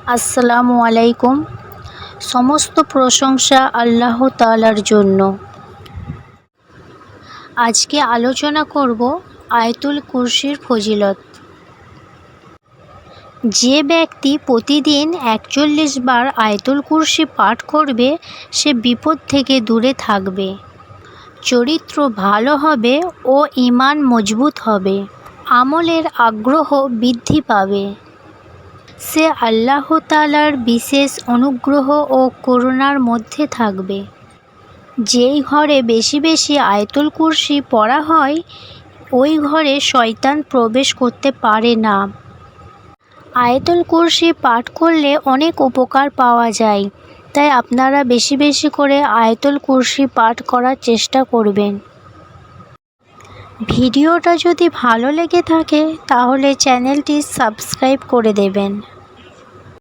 আসসালামু আলাইকুম। সমস্ত প্রশংসা আল্লাহ তাআলার জন্য। আজকে আলোচনা করব আয়াতুল কুরসির ফজিলত। যে ব্যক্তি প্রতিদিন ৪১ বার আয়াতুল কুরসি পাঠ করবে সে বিপদ থেকে দূরে থাকবে, চরিত্র ভালো হবে ও ঈমান মজবুত হবে, আমলের আগ্রহ বৃদ্ধি পাবে, সে আল্লাহ তাআলার বিশেষ অনুগ্রহ ও করুণার মধ্যে থাকবে। যেই ঘরে বেশি বেশি আয়াতুল কুরসি পড়া হয় ওই ঘরে শয়তান প্রবেশ করতে পারে না। আয়াতুল কুরসি পাঠ করলে অনেক উপকার পাওয়া যায়, তাই আপনারা বেশি বেশি করে আয়াতুল কুরসি পাঠ করার চেষ্টা করবেন। ভিডিওটা যদি ভালো লেগে থাকে তাহলে চ্যানেলটি সাবস্ক্রাইব করে দেবেন।